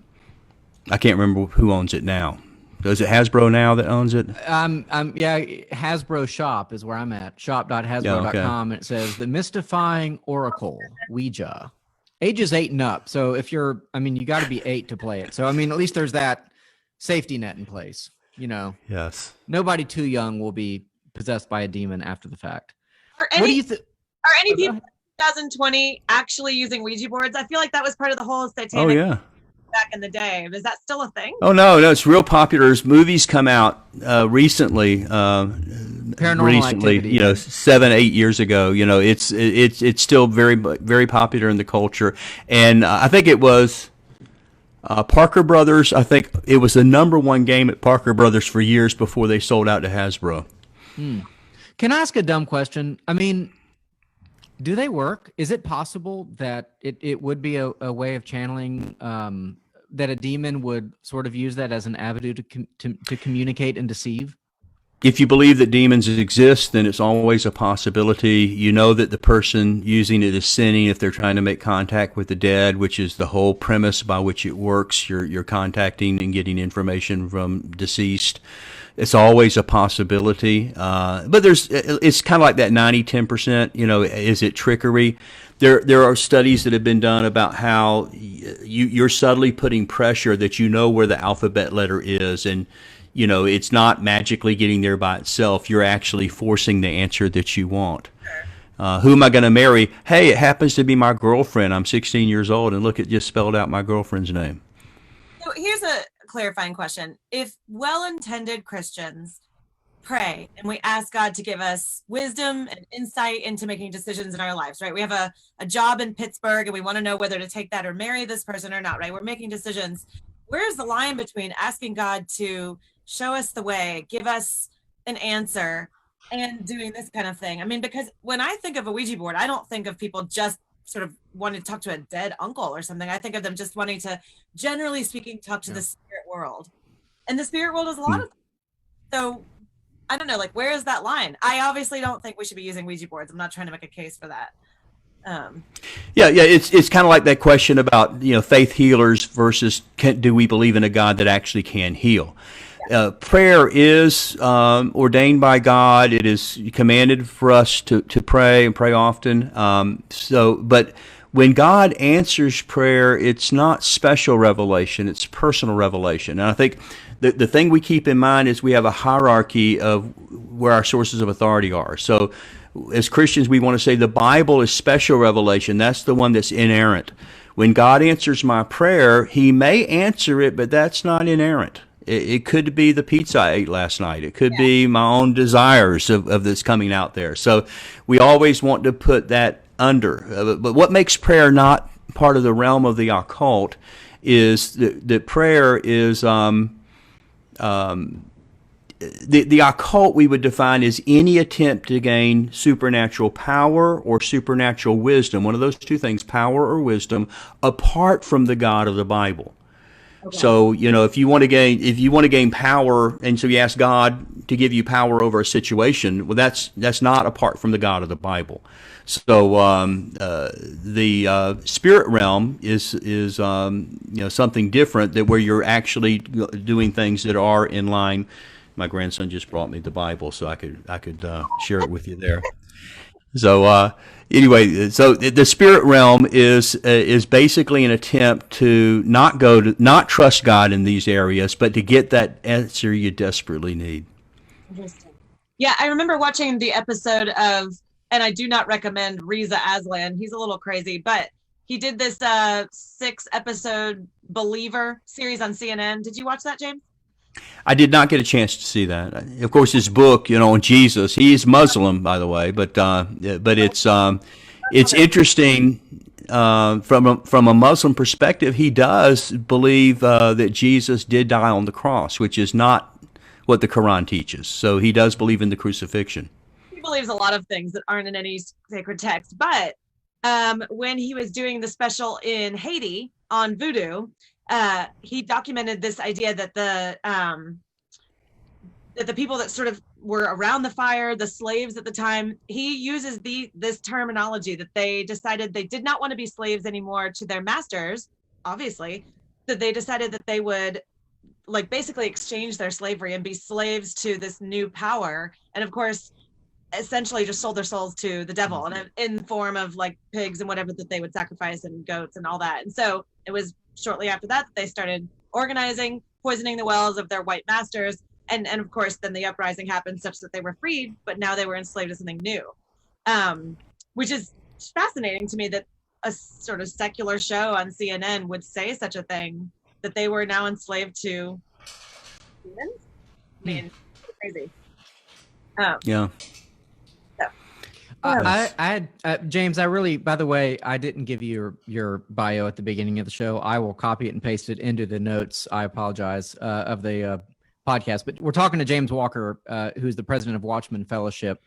can't remember who owns it now. Is it Hasbro now that owns it? Hasbro Shop is where I'm at. Shop.hasbro.com, and it says the mystifying Oracle Ouija, ages 8 and up. So if you got to be 8 to play it. So at least there's that safety net in place. Yes. Nobody too young will be possessed by a demon after the fact. What do you think? Are any people in 2020 actually using Ouija boards? I feel like that was part of the whole satanic. Oh yeah. Back in the day. Is that still a thing? Oh no, it's real popular. There's movies come out recently, Paranormal Activity, 7-8 years ago. It's still very, very popular in the culture, and I think it was Parker Brothers. I think it was the #1 game at Parker Brothers for years before they sold out to Hasbro. Can I ask a dumb question? Do they work? Is it possible that it would be a way of channeling, that a demon would sort of use that as an avenue to communicate and deceive? If you believe that demons exist, then it's always a possibility. You know that the person using it is sinning if they're trying to make contact with the dead, which is the whole premise by which it works. You're contacting and getting information from deceased. It's always a possibility, but it's kind of like that 90-10%. Is it trickery? There are studies that have been done about how you're subtly putting pressure that where the alphabet letter is, and it's not magically getting there by itself. You're actually forcing the answer that you want. Who am I going to marry? Hey, it happens to be my girlfriend. I'm 16 years old, and look, it just spelled out my girlfriend's name. So here's a clarifying question. If well-intended Christians pray and we ask God to give us wisdom and insight into making decisions in our lives, right? We have a job in Pittsburgh and we want to know whether to take that or marry this person or not, right? We're making decisions. Where's the line between asking God to show us the way, give us an answer, and doing this kind of thing? Because when I think of a Ouija board, I don't think of people just sort of wanting to talk to a dead uncle or something. I think of them just wanting to, generally speaking, talk to the spirit world. And the spirit world is a lot of things. So I don't know, where is that line? I obviously don't think we should be using Ouija boards. I'm not trying to make a case for that. Yeah, it's kind of like that question about faith healers versus do we believe in a God that actually can heal? Prayer is ordained by God. It is commanded for us to pray and pray often. But when God answers prayer, it's not special revelation; it's personal revelation. And I think the thing we keep in mind is we have a hierarchy of where our sources of authority are. So, as Christians, we want to say the Bible is special revelation. That's the one that's inerrant. When God answers my prayer, He may answer it, but that's not inerrant. It could be the pizza I ate last night. It could be my own desires of this coming out there. So we always want to put that under. But what makes prayer not part of the realm of the occult is that prayer is the occult we would define as any attempt to gain supernatural power or supernatural wisdom. One of those two things, power or wisdom, apart from the God of the Bible. Okay. So, if you want to gain power, and so you ask God to give you power over a situation, well, that's not apart from the God of the Bible. So, the spirit realm is something different, that where you're actually doing things that are in line. My grandson just brought me the Bible, so I could share it with you there. So anyway, so the spirit realm is basically an attempt to not trust God in these areas, but to get that answer you desperately need. Interesting. Yeah, I remember watching the episode of, and I do not recommend Reza Aslan. He's a little crazy, but he did this 6-episode Believer series on CNN. Did you watch that, James? I did not get a chance to see that. Of course, his book, on Jesus. He's Muslim, by the way, but it's interesting from a Muslim perspective. He does believe that Jesus did die on the cross, which is not what the Quran teaches. So he does believe in the crucifixion. He believes a lot of things that aren't in any sacred text. But when he was doing the special in Haiti on voodoo, he documented this idea that the people that sort of were around the fire, the slaves at the time, he uses this terminology that they decided they did not want to be slaves anymore to their masters, obviously, that they decided that they would basically exchange their slavery and be slaves to this new power. And of course, essentially just sold their souls to the devil, and in the form of pigs and whatever that they would sacrifice, and goats and all that. And so it was shortly after that they started organizing, poisoning the wells of their white masters, and of course then the uprising happened such that they were freed, but now they were enslaved to something new, which is fascinating to me, that a sort of secular show on CNN would say such a thing, that they were now enslaved to humans. I mean, crazy. Yeah. I had James. By the way, I didn't give you your bio at the beginning of the show. I will copy it and paste it into the notes. I apologize of the podcast, but we're talking to James Walker, who's the president of Watchman Fellowship,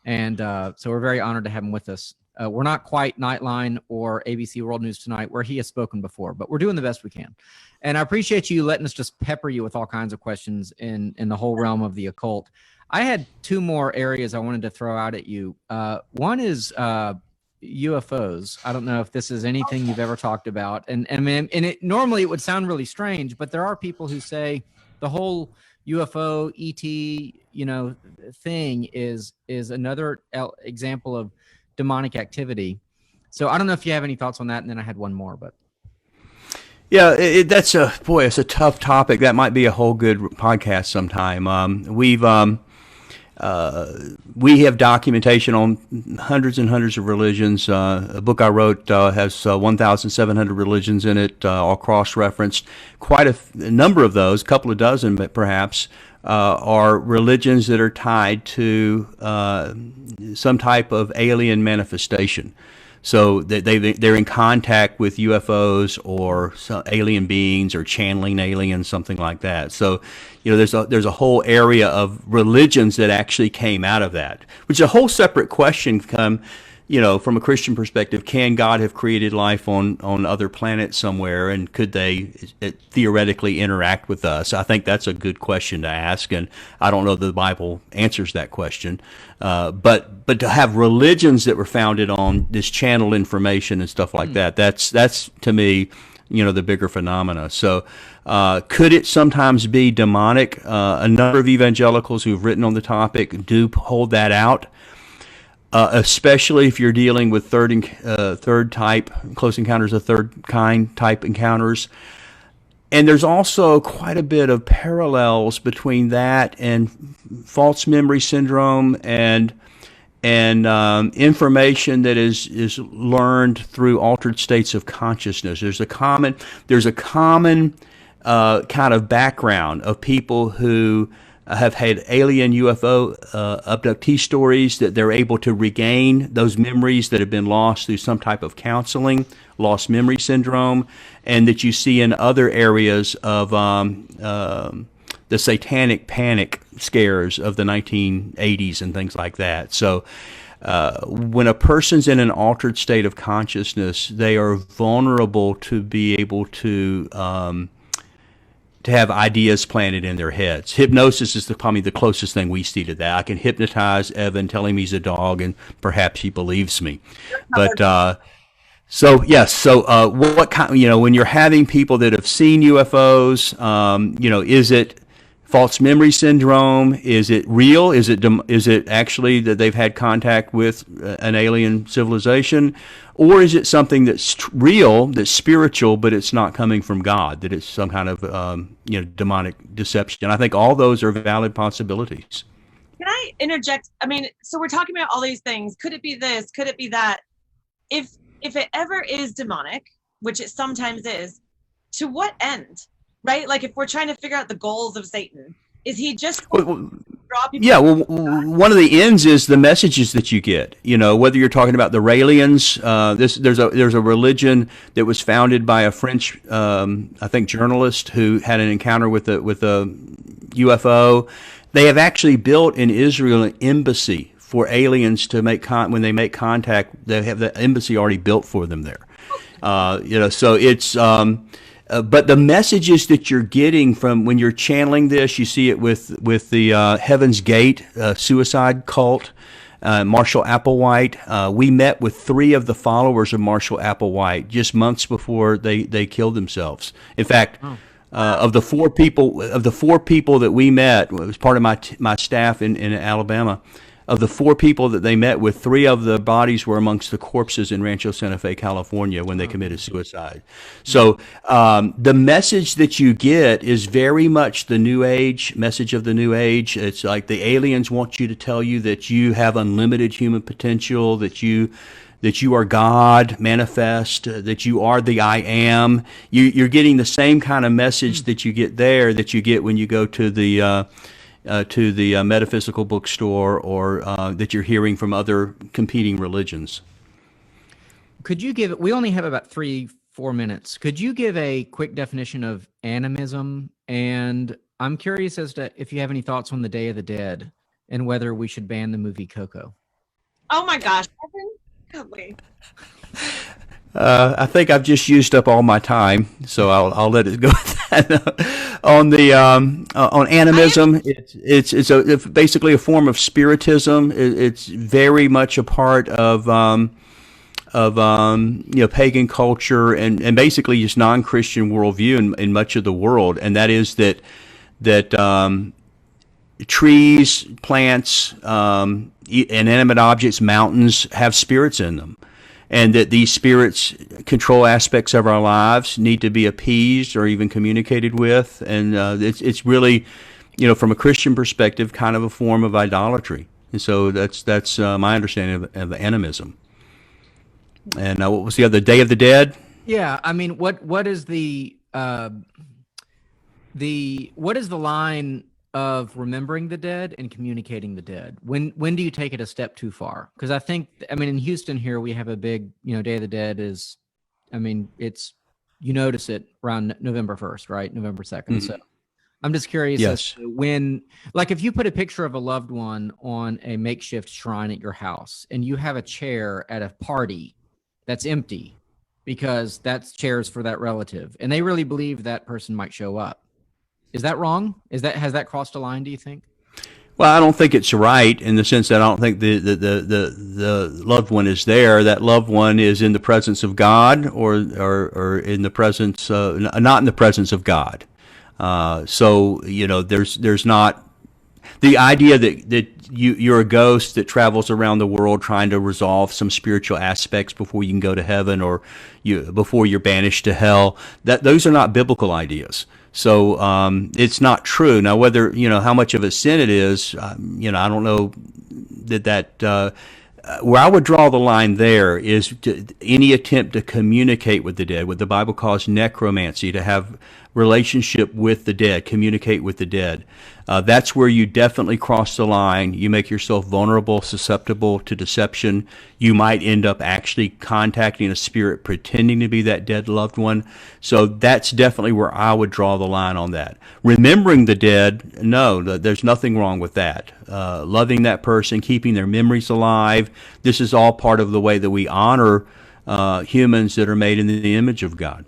and so we're very honored to have him with us. We're not quite Nightline or ABC World News Tonight, where he has spoken before, but we're doing the best we can. And I appreciate you letting us just pepper you with all kinds of questions in the whole realm of the occult. I had two more areas I wanted to throw out at you. One is UFOs. I don't know if this is anything you've ever talked about, and it normally it would sound really strange, but there are people who say the whole UFO ET thing is another example of demonic activity. So I don't know if you have any thoughts on that, and then I had one more, but. Yeah, it's a tough topic. That might be a whole good podcast sometime. We have documentation on hundreds and hundreds of religions. A book I wrote has 1,700 religions in it, all cross-referenced. Quite a number of those, a couple of dozen perhaps, are religions that are tied to some type of alien manifestation. So they're in contact with UFOs or some alien beings or channeling aliens, something like that. So, there's a whole area of religions that actually came out of that, which is a whole separate question. from a Christian perspective, can God have created life on other planets somewhere, and could they theoretically interact with us? I think that's a good question to ask, and I don't know that the Bible answers that question. But to have religions that were founded on this channel information and stuff like that's to me, the bigger phenomena. So could it sometimes be demonic? A number of evangelicals who've written on the topic do hold that out. Especially if you're dealing with third type, close encounters of third kind type encounters. And there's also quite a bit of parallels between that and false memory syndrome and information that is learned through altered states of consciousness. There's a common kind of background of people who have had alien UFO abductee stories, that they're able to regain those memories that have been lost through some type of counseling, lost memory syndrome, and that you see in other areas of the satanic panic scares of the 1980s and things like that. So when a person's in an altered state of consciousness, they are vulnerable to be able to have ideas planted in their heads. Hypnosis is probably the closest thing we see to that. I can hypnotize Evan, tell him he's a dog, and perhaps he believes me. But so yes, so what kind? When you're having people that have seen UFOs, is it false memory syndrome? Is it real? Is it actually that they've had contact with an alien civilization? Or is it something that's real, that's spiritual, but it's not coming from God, that it's some kind of demonic deception? I think all those are valid possibilities. Can I interject? I mean, so we're talking about all these things. Could it be this? Could it be that? If it ever is demonic, which it sometimes is, to what end? Right? Like if we're trying to figure out the goals of Satan, is he just draw people? Yeah, well, one of the ends is the messages that you get. Whether you're talking about the Raelians, there's a religion that was founded by a French, I think, journalist who had an encounter with a UFO. They have actually built in Israel an embassy for aliens to make when they make contact. They have the embassy already built for them there. So it's. But the messages that you're getting from when you're channeling this, you see it with the Heaven's Gate suicide cult, Marshall Applewhite. We met with 3 of the followers of Marshall Applewhite just months before they killed themselves. In fact, of the 4 people that we met, it was part of my staff in Alabama. Of the 4 people that they met with, 3 of the bodies were amongst the corpses in Rancho Santa Fe, California, when they committed suicide. So the message that you get is very much the New Age message of the New Age. It's like the aliens want you to tell you that you have unlimited human potential, that you are God manifest, that you are the I am. You're getting the same kind of message that you get there that you get when you go to the metaphysical bookstore, or that you're hearing from other competing religions. Could you give, we only have about 3-4 minutes. Could you give a quick definition of animism? And I'm curious as to if you have any thoughts on the Day of the Dead and whether we should ban the movie Coco. Oh my gosh, Evan, God, wait. I think I've just used up all my time, so I'll let it go with that. On animism, it's basically a form of spiritism. It's very much a part of pagan culture and basically just non-Christian worldview in much of the world, and that is that trees, plants, inanimate objects, mountains have spirits in them. And that these spirits control aspects of our lives, need to be appeased or even communicated with, and it's really, from a Christian perspective, kind of a form of idolatry. And so that's my understanding of animism. And what was the other? Day of the Dead? Yeah, I mean, what is the line of remembering the dead and communicating the dead? When do you take it a step too far? Because I think, in Houston here, we have a big, Day of the Dead is, it's, you notice it around November 1st, right? November 2nd. Mm-hmm. So I'm just curious as Yes. to when, like, if you put a picture of a loved one on a makeshift shrine at your house and you have a chair at a party that's empty because that's chairs for that relative and they really believe that person might show up. Is that wrong? Has that crossed a line, do you think? Well, I don't think it's right in the sense that I don't think the loved one is there. That loved one is in the presence of God, or in the presence, not in the presence of God. So there's not the idea that you're a ghost that travels around the world trying to resolve some spiritual aspects before you can go to heaven, or before you're banished to hell. Those are not biblical ideas. So it's not true. Now, whether how much of a sin it is, I don't know that where I would draw the line there is any attempt to communicate with the dead, what the Bible calls necromancy, to have relationship with the dead, communicate with the dead. That's where you definitely cross the line. You make yourself vulnerable, susceptible to deception. You might end up actually contacting a spirit pretending to be that dead loved one. So that's definitely where I would draw the line on that. Remembering the dead, no, there's nothing wrong with that. Loving that person, keeping their memories alive, this is all part of the way that we honor humans that are made in the image of God.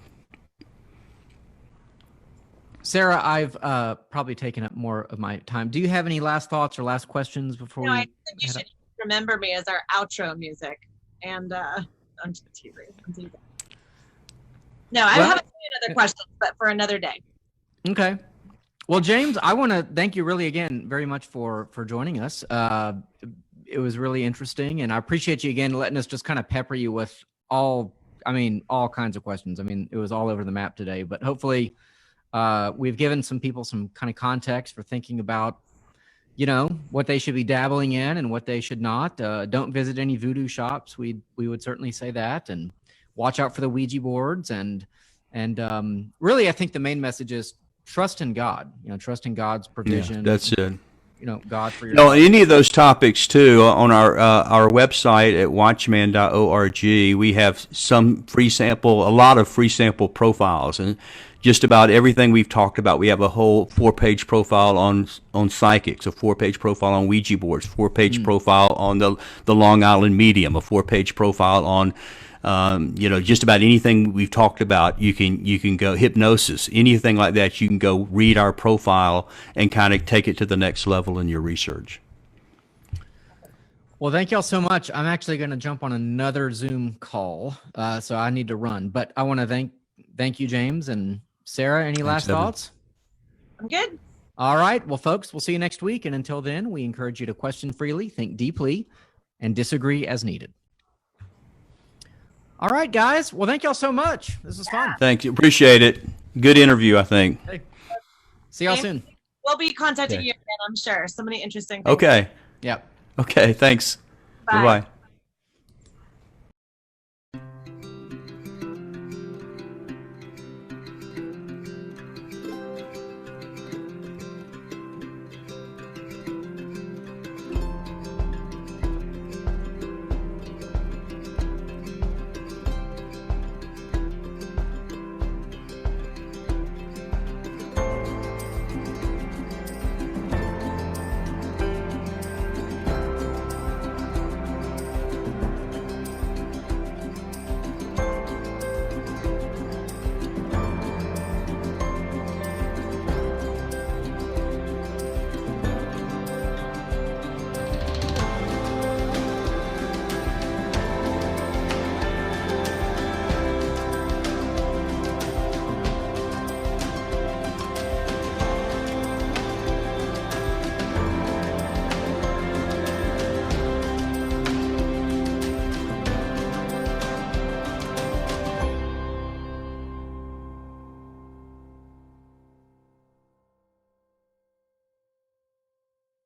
Sarah, I've probably taken up more of my time. Do you have any last thoughts or last questions before No, we I think you should remember me as our outro music. And on TV. No, I haven't any other questions, but for another day. Okay. Well, James, I want to thank you really again very much for joining us. It was really interesting, and I appreciate you again letting us just kind of pepper you with all kinds of questions. I mean, it was all over the map today, but hopefully we've given some people some kind of context for thinking about, what they should be dabbling in and what they should not. Don't visit any voodoo shops. We would certainly say that, and watch out for the Ouija boards. And really, I think the main message is trust in God. Trust in God's provision. Yeah, that's it. God for your. Any of those topics too on our website at watchman.org. We have a lot of free sample profiles, and just about everything we've talked about. We have a whole 4-page profile on psychics, a 4-page profile on Ouija boards, 4-page profile on the Long Island medium, a 4-page profile on just about anything we've talked about. You can go hypnosis, anything like that. You can go read our profile and kind of take it to the next level in your research. Well, thank y'all so much. I'm actually going to jump on another Zoom call, so I need to run. But I want to thank you, James and Sarah. Any last thoughts? I'm good. All right. Well, folks, we'll see you next week. And until then, we encourage you to question freely, think deeply, and disagree as needed. All right, guys. Well, thank y'all so much. This was fun. Thank you. Appreciate it. Good interview, I think. Hey. See y'all soon. We'll be contacting you again, I'm sure. So many interesting things. Okay. Yep. Okay, thanks. Bye. Bye-bye.